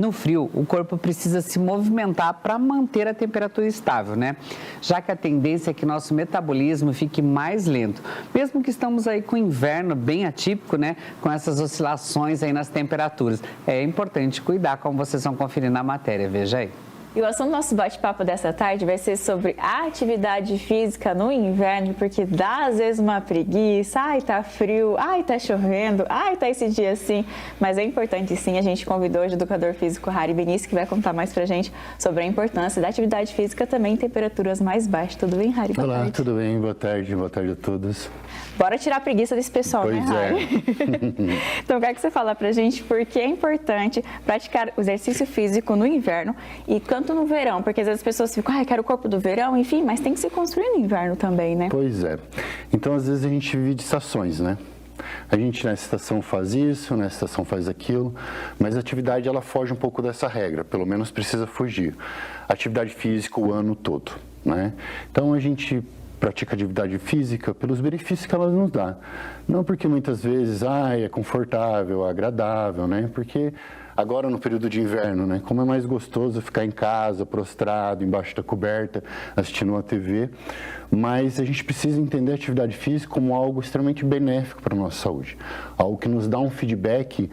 No frio, o corpo precisa se movimentar para manter a temperatura estável, né? Já que a tendência é que nosso metabolismo fique mais lento. Mesmo que estamos aí com o inverno bem atípico, né? Com essas oscilações aí nas temperaturas. É importante cuidar, como vocês vão conferir na matéria, veja aí. E o assunto do nosso bate-papo dessa tarde vai ser sobre a atividade física no inverno, porque dá às vezes uma preguiça, ai tá frio, ai tá chovendo, ai tá esse dia assim, mas é importante sim. A gente convidou hoje o educador físico Harry Benício, que vai contar mais pra gente sobre a importância da atividade física também em temperaturas mais baixas. Tudo bem, Harry? Olá, tarde. Tudo bem? Boa tarde a todos. Bora tirar a preguiça desse pessoal, pois né, Harry? Então, eu quero que você fale pra gente por que é importante praticar o exercício físico no inverno e tanto no verão, porque às vezes as pessoas ficam, ai, quero o corpo do verão, enfim, mas tem que se construir no inverno também, né? Pois é. Então, às vezes a gente vive de estações, né? A gente nessa estação faz isso, nessa estação faz aquilo, mas a atividade ela foge um pouco dessa regra, pelo menos precisa fugir. Atividade física o ano todo, né? Então, a gente pratica atividade física pelos benefícios que ela nos dá. Não porque muitas vezes é confortável, agradável, né? Porque agora no período de inverno, né? Como é mais gostoso ficar em casa, prostrado, embaixo da coberta, assistindo uma TV. Mas a gente precisa entender a atividade física como algo extremamente benéfico para a nossa saúde. Algo que nos dá um feedback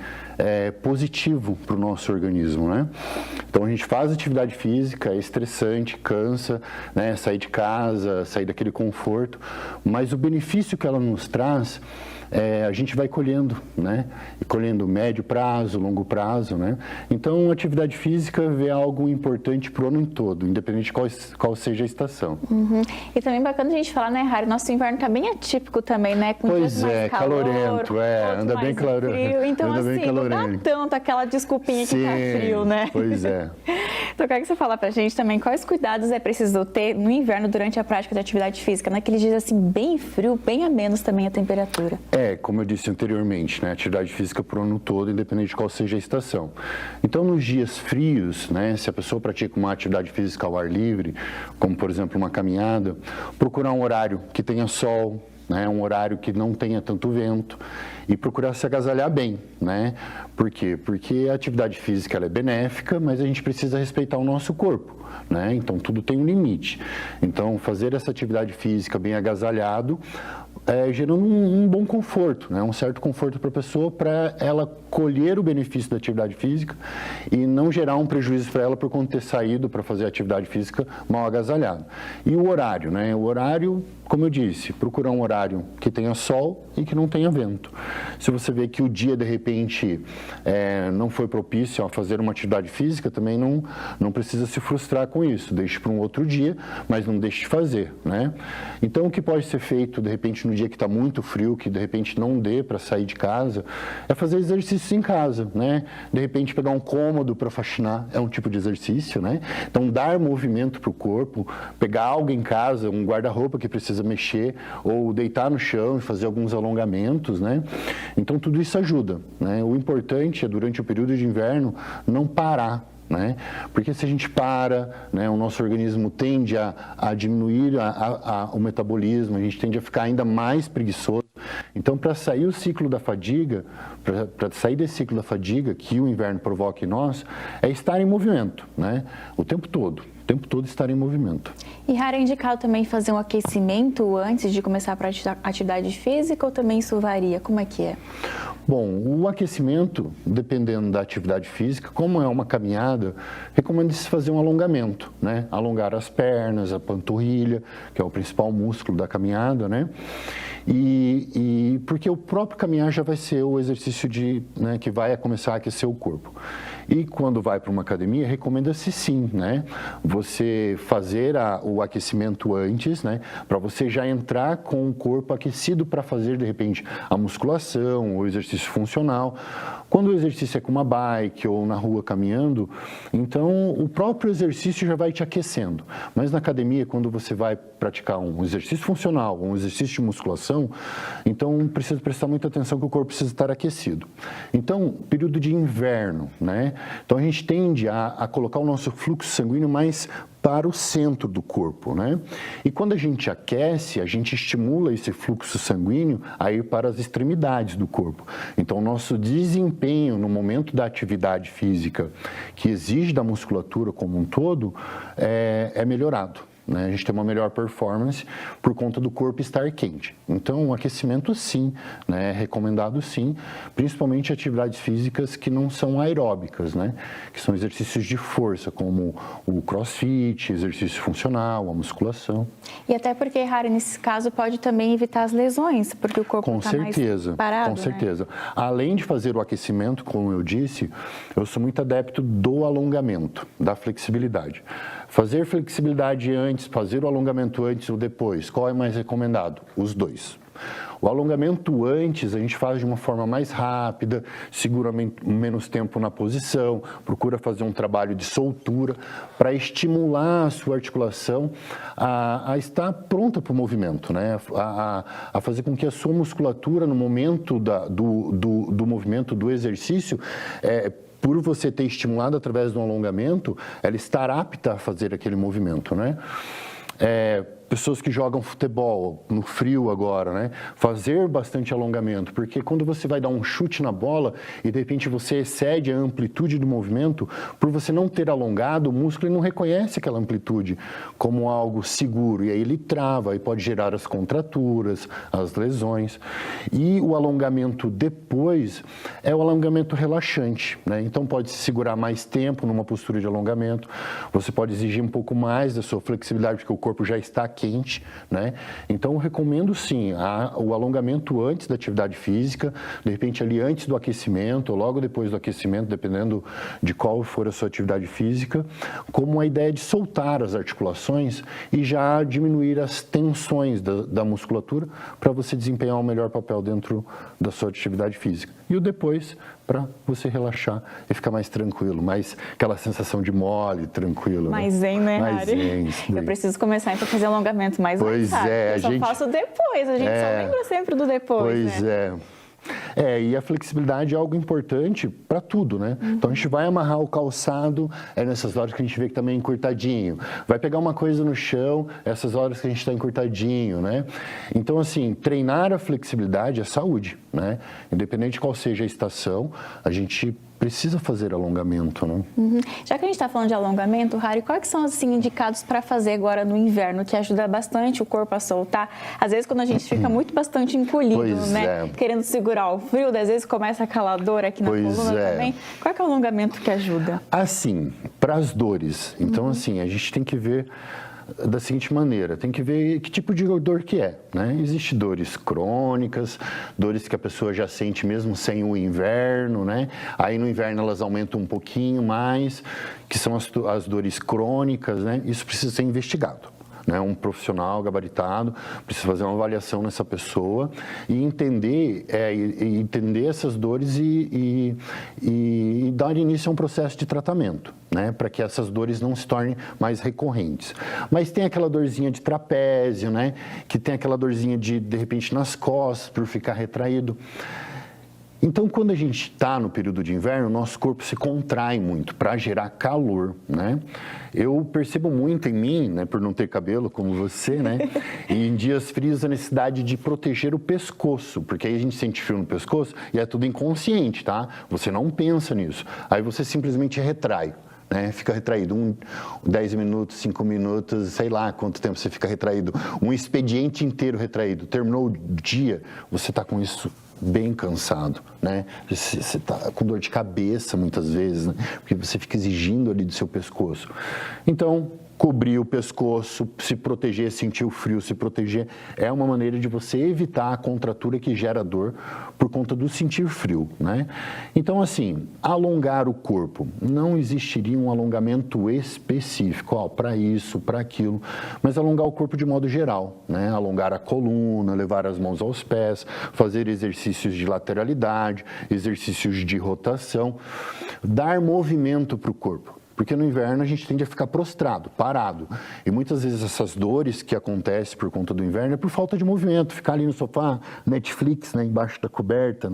positivo para o nosso organismo, né? Então a gente faz atividade física, é estressante, cansa, né? Sair de casa, sair daquele conforto, mas o benefício que ela nos traz, a gente vai colhendo, né? E colhendo médio prazo, longo prazo, né? Então, a atividade física é algo importante para o ano todo, independente de qual seja a estação. Uhum. E também bacana a gente falar, né, Harry? Nosso inverno está bem atípico também, né? Com pois é, calor, calorento, anda bem calorento. Então, anda assim, bem calorento. Não dá tanto aquela desculpinha Sim, que tá frio, né? Pois é. Então, eu quero que você fale pra gente também quais cuidados é preciso ter no inverno durante a prática de atividade física, naqueles dias assim, bem frio, bem a menos também a temperatura. Como eu disse anteriormente, né, atividade física por ano todo, independente de qual seja a estação. Então, nos dias frios, né, se a pessoa pratica uma atividade física ao ar livre, como por exemplo uma caminhada, procurar um horário que tenha sol, né, um horário que não tenha tanto vento e procurar se agasalhar bem, né? Por quê? Porque a atividade física ela é benéfica, mas a gente precisa respeitar o nosso corpo, né? Então, tudo tem um limite. Então, fazer essa atividade física bem agasalhado, gerando um bom conforto, né? Um certo conforto para a pessoa, para ela colher o benefício da atividade física e não gerar um prejuízo para ela por conta de ter saído para fazer a atividade física mal agasalhado. E o horário, né? O horário, como eu disse, procurar um horário que tenha sol e que não tenha vento. Se você vê que o dia, de repente, não foi propício a fazer uma atividade física, também não precisa se frustrar com isso. Deixe para um outro dia, mas não deixe de fazer, né? Então, o que pode ser feito, de repente, no dia que está muito frio, que de repente não dê para sair de casa, é fazer exercícios em casa, né? De repente, pegar um cômodo para faxinar, é um tipo de exercício, né? Então, dar movimento para o corpo, pegar algo em casa, um guarda-roupa que precisa mexer, ou deitar no chão e fazer alguns alongamentos, né? Então, tudo isso ajuda, né? O importante é, durante o período de inverno, não parar, né? Porque se a gente para, né, o nosso organismo tende a diminuir o metabolismo, a gente tende a ficar ainda mais preguiçoso. Então, para sair o ciclo da fadiga, para sair desse ciclo da fadiga que o inverno provoca em nós, é estar em movimento, né? O tempo todo estar em movimento. E, Harry, é indicado também fazer um aquecimento antes de começar a praticar atividade física ou também isso varia? Como é que é? Bom, o aquecimento, dependendo da atividade física, como é uma caminhada, recomenda-se fazer um alongamento, né? Alongar as pernas, a panturrilha, que é o principal músculo da caminhada, né? E porque o próprio caminhar já vai ser o exercício né, que vai começar a aquecer o corpo. E quando vai para uma academia, recomenda-se sim, né? Você fazer o aquecimento antes, né? Para você já entrar com o corpo aquecido para fazer, de repente, a musculação, o exercício funcional. Quando o exercício é com uma bike ou na rua caminhando, então o próprio exercício já vai te aquecendo. Mas na academia, quando você vai praticar um exercício funcional, um exercício de musculação, então precisa prestar muita atenção que o corpo precisa estar aquecido. Então, período de inverno, né? Então a gente tende a colocar o nosso fluxo sanguíneo mais para o centro do corpo, né? E quando a gente aquece, a gente estimula esse fluxo sanguíneo a ir para as extremidades do corpo. Então, o nosso desempenho no momento da atividade física, que exige da musculatura como um todo, é melhorado. A gente tem uma melhor performance por conta do corpo estar quente. Então, o aquecimento sim, é recomendado sim, principalmente atividades físicas que não são aeróbicas, que são exercícios de força, como o crossfit, exercício funcional, a musculação. E até porque, Harry, nesse caso pode também evitar as lesões, porque o corpo está mais parado. Com certeza. Além de fazer o aquecimento, como eu disse, eu sou muito adepto do alongamento, da flexibilidade. Fazer flexibilidade antes, fazer o alongamento antes ou depois, qual é mais recomendado? Os dois. O alongamento antes a gente faz de uma forma mais rápida, segura menos tempo na posição, procura fazer um trabalho de soltura para estimular a sua articulação a estar pronta para o movimento, a fazer com que a sua musculatura no momento do movimento, do exercício, por você ter estimulado através do alongamento, ela estar apta a fazer aquele movimento, Pessoas que jogam futebol no frio agora, fazer bastante alongamento, porque quando você vai dar um chute na bola e de repente você excede a amplitude do movimento, por você não ter alongado, o músculo não reconhece aquela amplitude como algo seguro e aí ele trava e pode gerar as contraturas, as lesões. E o alongamento depois é o alongamento relaxante, Então pode se segurar mais tempo numa postura de alongamento, você pode exigir um pouco mais da sua flexibilidade porque o corpo já está quente, Então eu recomendo sim o alongamento antes da atividade física, de repente ali antes do aquecimento ou logo depois do aquecimento, dependendo de qual for a sua atividade física, como a ideia de soltar as articulações e já diminuir as tensões da musculatura para você desempenhar um melhor papel dentro da sua atividade física. E o depois para você relaxar e ficar mais tranquilo, mais aquela sensação de mole, tranquilo. Mais zen, né, mais Harry? Eu preciso começar então a fazer alongamento mais avançado. Eu só faço depois, a gente só lembra sempre do depois, Pois é. E a flexibilidade é algo importante para tudo, Então a gente vai amarrar o calçado, é nessas horas que a gente vê que está meio encurtadinho. Vai pegar uma coisa no chão, essas horas que a gente está encurtadinho, Então, assim, treinar a flexibilidade é saúde, Independente de qual seja a estação, a gente precisa fazer alongamento, Já que a gente está falando de alongamento, Harry, quais que são assim, indicados para fazer agora no inverno, que ajuda bastante o corpo a soltar? Às vezes, quando a gente fica bastante encolhido, querendo segurar o frio, às vezes começa aquela dor aqui na coluna também. Qual que é o alongamento que ajuda? Assim, para as dores. Então, assim, a gente tem que ver da seguinte maneira, tem que ver que tipo de dor que é, Existem dores crônicas, dores que a pessoa já sente mesmo sem o inverno, Aí no inverno elas aumentam um pouquinho mais, que são as dores crônicas, Isso precisa ser investigado. Um profissional gabaritado precisa fazer uma avaliação nessa pessoa e entender essas dores e dar início a um processo de tratamento, para que essas dores não se tornem mais recorrentes. Mas tem aquela dorzinha de trapézio, que tem aquela dorzinha de repente nas costas por ficar retraído. Então, quando a gente está no período de inverno, o nosso corpo se contrai muito para gerar calor, Eu percebo muito em mim, por não ter cabelo como você, E em dias frios a necessidade de proteger o pescoço, porque aí a gente sente frio no pescoço e é tudo inconsciente, tá? Você não pensa nisso. Aí você simplesmente retrai. Fica retraído 10 minutos, 5 minutos, sei lá quanto tempo você fica retraído. Um expediente inteiro retraído. Terminou o dia, você está com isso bem cansado, Você está com dor de cabeça muitas vezes, Porque você fica exigindo ali do seu pescoço. Então, cobrir o pescoço, se proteger, sentir o frio, se proteger, é uma maneira de você evitar a contratura que gera dor por conta do sentir frio, Então, assim, alongar o corpo, não existiria um alongamento específico, para isso, para aquilo, mas alongar o corpo de modo geral, Alongar a coluna, levar as mãos aos pés, fazer exercícios de lateralidade, exercícios de rotação, dar movimento para o corpo. Porque no inverno a gente tende a ficar prostrado, parado. E muitas vezes essas dores que acontecem por conta do inverno é por falta de movimento. Ficar ali no sofá, Netflix, embaixo da coberta,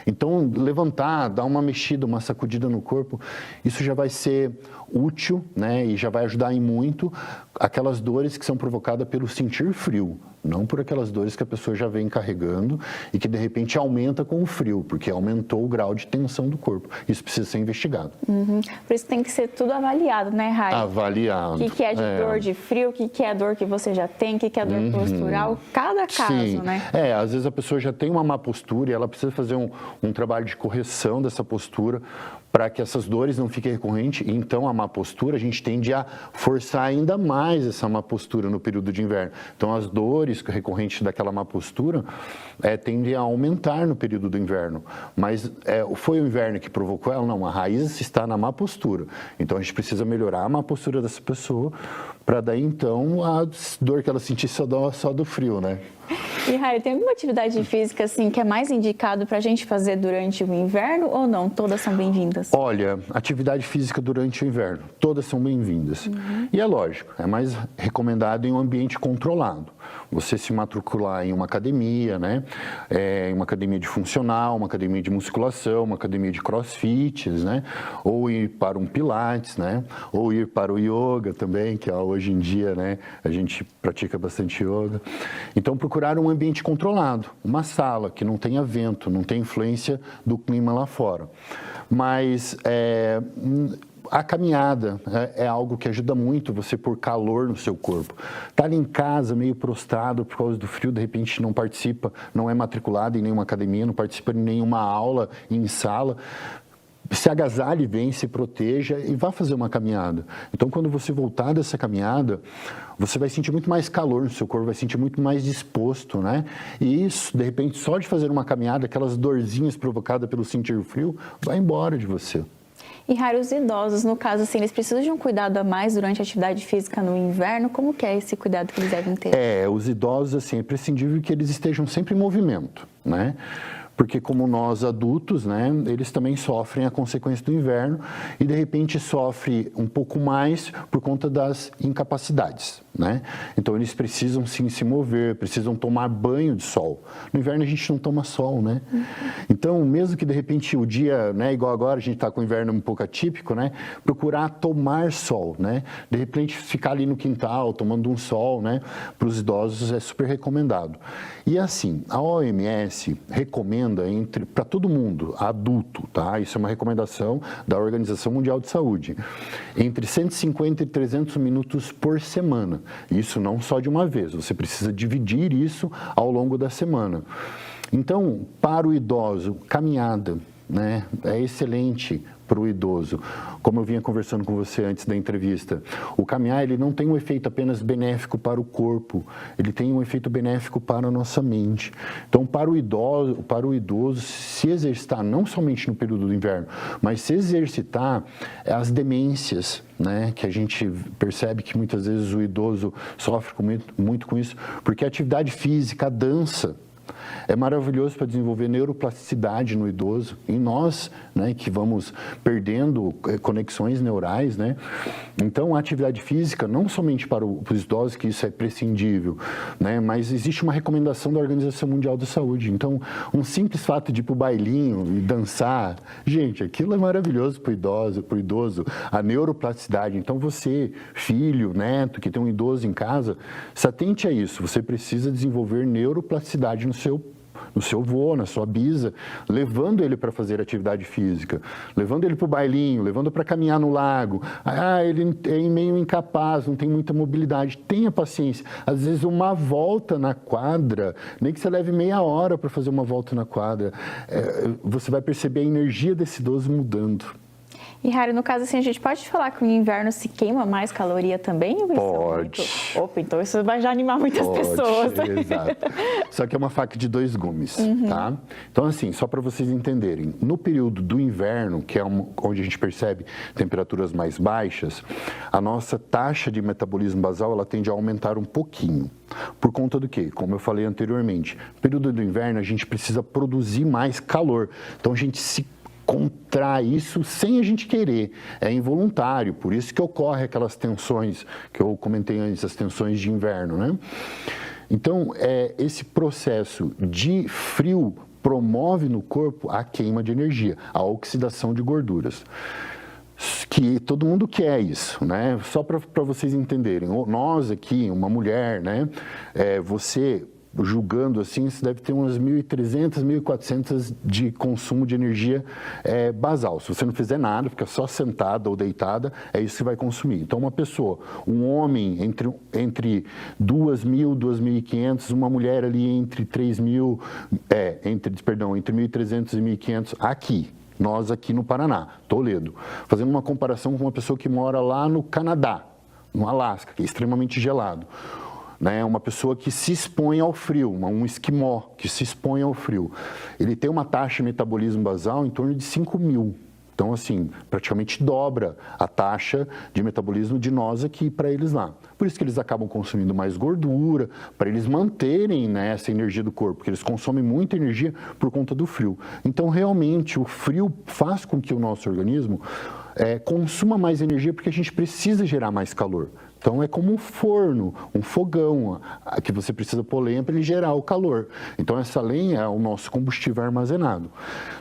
Então, levantar, dar uma mexida, uma sacudida no corpo, isso já vai ser útil, né? E já vai ajudar em muito aquelas dores que são provocadas pelo sentir frio, não por aquelas dores que a pessoa já vem carregando e que de repente aumenta com o frio, porque aumentou o grau de tensão do corpo. Isso precisa ser investigado. Por isso tem que ser tudo avaliado, né, Rai? Avaliado. O que é de dor de frio, o que é a dor que você já tem, o que é a dor postural, cada caso, Sim. né? Às vezes a pessoa já tem uma má postura e ela precisa fazer um trabalho de correção dessa postura para que essas dores não fiquem recorrentes. Então, a má postura, a gente tende a forçar ainda mais essa má postura no período de inverno. Então, as dores recorrentes daquela má postura tendem a aumentar no período do inverno. Mas foi o inverno que provocou ela? Não, a raiz está na má postura. Então, a gente precisa melhorar a má postura dessa pessoa para daí, então, a dor que ela sentir só do frio, né? E, Rai, tem alguma atividade física, assim, que é mais indicado para a gente fazer durante o inverno ou não? Todas são bem-vindas? Olha, atividade física durante o inverno, todas são bem-vindas. E é lógico, é mais recomendado em um ambiente controlado. Você se matricular em uma academia, né? Em uma academia de funcional, uma academia de musculação, uma academia de crossfit, né? Ou ir para um pilates, né? Ou ir para o yoga também, que hoje em dia, né? A gente pratica bastante yoga. Então, procurar um ambiente controlado, uma sala que não tenha vento, não tenha influência do clima lá fora. Mas a caminhada é algo que ajuda muito você pôr calor no seu corpo. Tá ali em casa, meio prostrado por causa do frio, de repente não participa, não é matriculado em nenhuma academia, não participa de nenhuma aula em sala, se agasalhe bem, se proteja e vá fazer uma caminhada. Então, quando você voltar dessa caminhada, você vai sentir muito mais calor no seu corpo, vai sentir muito mais disposto, né? E isso, de repente, só de fazer uma caminhada, aquelas dorzinhas provocadas pelo sentir frio, vai embora de você. E, Rai, os idosos, no caso, assim, eles precisam de um cuidado a mais durante a atividade física no inverno? Como que é esse cuidado que eles devem ter? Os idosos, assim, é prescindível que eles estejam sempre em movimento, né? Porque como nós adultos, né, eles também sofrem a consequência do inverno e de repente sofre um pouco mais por conta das incapacidades, né? Então eles precisam sim se mover, precisam tomar banho de sol. No inverno a gente não toma sol, né? Então mesmo que de repente o dia, né, igual agora a gente está com o inverno um pouco atípico, né, procurar tomar sol, né? De repente ficar ali no quintal tomando um sol, né? Para os idosos é super recomendado. E assim, a OMS recomenda para todo mundo, adulto, tá? Isso é uma recomendação da Organização Mundial de Saúde. Entre 150 e 300 minutos por semana. Isso não só de uma vez, você precisa dividir isso ao longo da semana. Então, para o idoso, caminhada, né? É excelente para o idoso. Como eu vinha conversando com você antes da entrevista, o caminhar ele não tem um efeito apenas benéfico para o corpo, ele tem um efeito benéfico para a nossa mente. Então, para o idoso se exercitar, não somente no período do inverno, mas se exercitar, as demências, né, que a gente percebe que muitas vezes o idoso sofre muito com isso, porque a atividade física, a dança, é maravilhoso para desenvolver neuroplasticidade no idoso. E nós, né, que vamos perdendo conexões neurais, né? Então, a atividade física, não somente para os idosos, que isso é prescindível, né? Mas existe uma recomendação da Organização Mundial da Saúde. Então, um simples fato de ir para o bailinho e dançar, gente, aquilo é maravilhoso para o idoso, a neuroplasticidade. Então, você, filho, neto, que tem um idoso em casa, se atente a isso. Você precisa desenvolver neuroplasticidade no seu avô, na sua bisa, levando ele para fazer atividade física, levando ele para o bailinho, levando para caminhar no lago. Ele é meio incapaz, não tem muita mobilidade. Tenha paciência. Às vezes uma volta na quadra, nem que você leve meia hora para fazer uma volta na quadra, você vai perceber a energia desse idoso mudando. E, Rai, no caso, assim, a gente pode falar que no inverno se queima mais caloria também? Pode. Opa, então isso vai já animar muitas pessoas. Exato. Só que é uma faca de dois gumes, tá? Então, assim, só para vocês entenderem, no período do inverno, que é onde a gente percebe temperaturas mais baixas, a nossa taxa de metabolismo basal, ela tende a aumentar um pouquinho. Por conta do quê? Como eu falei anteriormente, no período do inverno a gente precisa produzir mais calor. Então, a gente se contrai isso sem a gente querer, é involuntário, por isso que ocorre aquelas tensões que eu comentei antes, as tensões de inverno, né? Então, esse processo de frio promove no corpo a queima de energia, a oxidação de gorduras, que todo mundo quer isso, né? Só para vocês entenderem, nós aqui, uma mulher, né? Você julgando assim, você deve ter umas 1.300, 1.400 de consumo de energia basal. Se você não fizer nada, fica só sentada ou deitada, é isso que vai consumir. Então, uma pessoa, um homem entre 2.000, 2.500, uma mulher ali entre 3.000, entre 1.300 e 1.500 aqui. Nós aqui no Paraná, Toledo, fazendo uma comparação com uma pessoa que mora lá no Canadá, no Alasca, que é extremamente gelado. Né, uma pessoa que se expõe ao frio, um esquimó que se expõe ao frio. Ele tem uma taxa de metabolismo basal em torno de 5.000. Então, assim, praticamente dobra a taxa de metabolismo de nós aqui para eles lá. Por isso que eles acabam consumindo mais gordura, para eles manterem, né, essa energia do corpo, porque eles consomem muita energia por conta do frio. Então, realmente, o frio faz com que o nosso organismo consuma mais energia, porque a gente precisa gerar mais calor. Então, é como um forno, um fogão, que você precisa pôr lenha para ele gerar o calor. Então, essa lenha é o nosso combustível armazenado.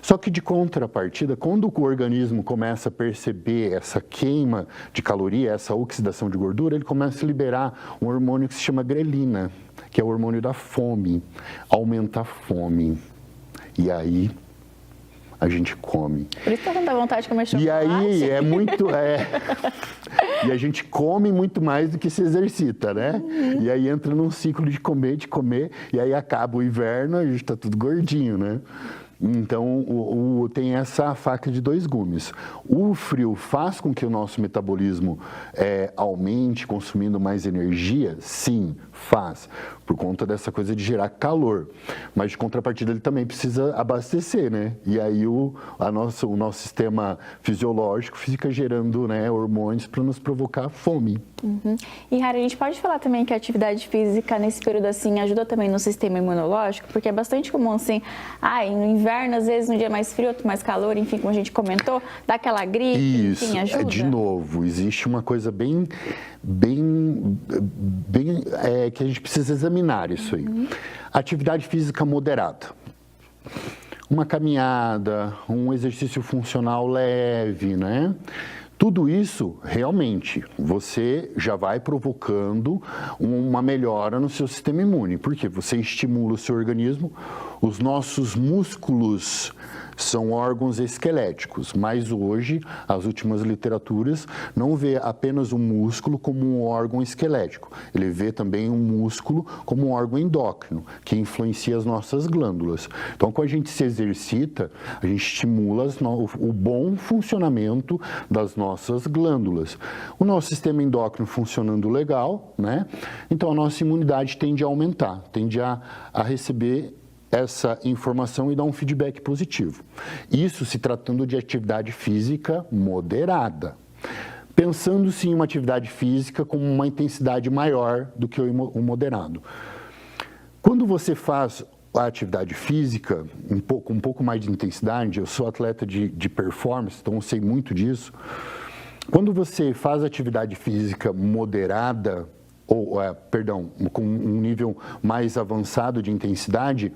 Só que, de contrapartida, quando o organismo começa a perceber essa queima de caloria, essa oxidação de gordura, ele começa a liberar um hormônio que se chama grelina, que é o hormônio da fome. Aumenta a fome. E aí a gente come. Por isso que tá dando vontade de comer chocolate. E aí e a gente come muito mais do que se exercita, né? E aí entra num ciclo de comer, e aí acaba o inverno, a gente tá tudo gordinho, né? Então, tem essa faca de dois gumes. O frio faz com que o nosso metabolismo aumente, consumindo mais energia? Sim, faz, por conta dessa coisa de gerar calor. Mas, de contrapartida, ele também precisa abastecer, né? E aí, o nosso sistema fisiológico fica gerando, né, hormônios para nos provocar fome. Uhum. E, Harry, a gente pode falar também que a atividade física, nesse período, assim, ajuda também no sistema imunológico? Porque é bastante comum, assim, no inverno, às vezes, no dia mais frio, outro mais calor, enfim, como a gente comentou, dá aquela gripe, isso, enfim, ajuda? De novo, existe uma coisa bem que a gente precisa examinar isso aí. Atividade física moderada. Uma caminhada, um exercício funcional leve, né? Tudo isso, realmente, você já vai provocando uma melhora no seu sistema imune, porque você estimula o seu organismo. Os nossos músculos são órgãos esqueléticos, mas hoje, as últimas literaturas não vê apenas o músculo como um órgão esquelético. Ele vê também o músculo como um órgão endócrino, que influencia as nossas glândulas. Então, quando a gente se exercita, a gente estimula o bom funcionamento das nossas glândulas. O nosso sistema endócrino funcionando legal, né? Então, a nossa imunidade tende a aumentar, tende a receber essa informação e dar um feedback positivo. Isso se tratando de atividade física moderada. Pensando-se em uma atividade física com uma intensidade maior do que o moderado. Quando você faz a atividade física com um pouco mais de intensidade, eu sou atleta de performance, então eu sei muito disso. Quando você faz atividade física moderada, com um nível mais avançado de intensidade,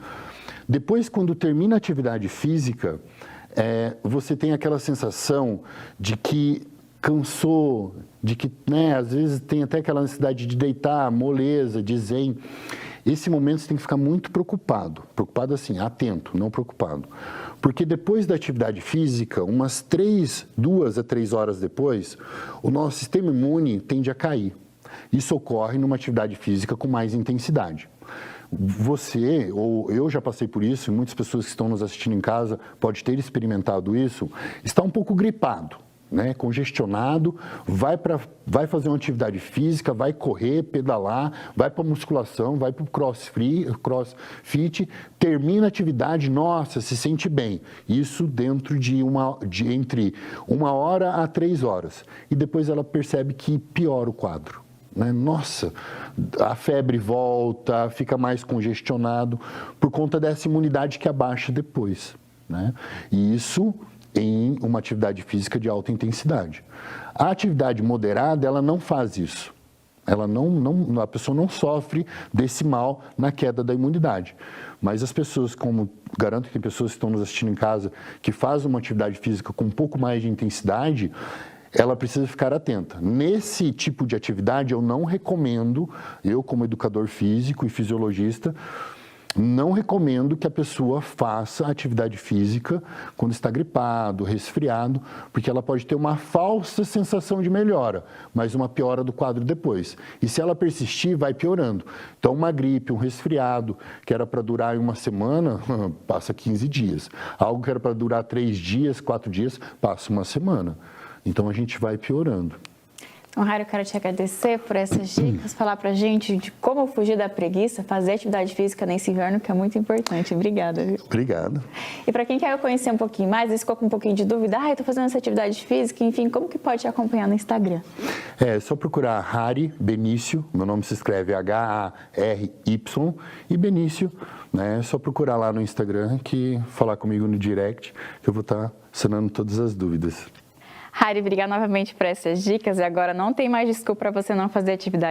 depois, quando termina a atividade física, você tem aquela sensação de que cansou, de que, né, às vezes tem até aquela necessidade de deitar, moleza, de zen. Esse momento você tem que ficar muito preocupado assim, atento, não preocupado. Porque depois da atividade física, umas 2 a 3 horas depois, o nosso sistema imune tende a cair. Isso ocorre numa atividade física com mais intensidade. Você, ou eu já passei por isso, e muitas pessoas que estão nos assistindo em casa podem ter experimentado isso, está um pouco gripado, né? Congestionado, vai fazer uma atividade física, vai correr, pedalar, vai para musculação, vai para o crossfit, termina a atividade, nossa, se sente bem. Isso dentro de entre 1 hora a 3 horas. E depois ela percebe que piora o quadro. Né? Nossa, a febre volta, fica mais congestionado por conta dessa imunidade que abaixa depois, né? E isso em uma atividade física de alta intensidade. A atividade moderada, ela não faz isso. A pessoa não sofre desse mal na queda da imunidade. Mas as pessoas, como garanto que tem pessoas que estão nos assistindo em casa, que fazem uma atividade física com um pouco mais de intensidade, ela precisa ficar atenta. Nesse tipo de atividade, eu não recomendo, eu como educador físico e fisiologista, não recomendo que a pessoa faça atividade física quando está gripado, resfriado, porque ela pode ter uma falsa sensação de melhora, mas uma piora do quadro depois. E se ela persistir, vai piorando. Então, uma gripe, um resfriado, que era para durar uma semana, passa 15 dias. Algo que era para durar 3 dias, 4 dias, passa uma semana. Então, a gente vai piorando. Então, Jário, eu quero te agradecer por essas dicas, falar pra gente de como fugir da preguiça, fazer atividade física nesse inverno, que é muito importante. Obrigada, viu? Obrigado. E para quem quer conhecer um pouquinho mais, e ficou com um pouquinho de dúvida, eu tô fazendo essa atividade física, enfim, como que pode te acompanhar no Instagram? É só procurar Hari Benício, meu nome se escreve H-A-R-Y, e Benício, né? É só procurar lá no Instagram, que falar comigo no direct, que eu vou estar sanando todas as dúvidas. Jário, obrigada novamente por essas dicas. E agora não tem mais desculpa para você não fazer atividade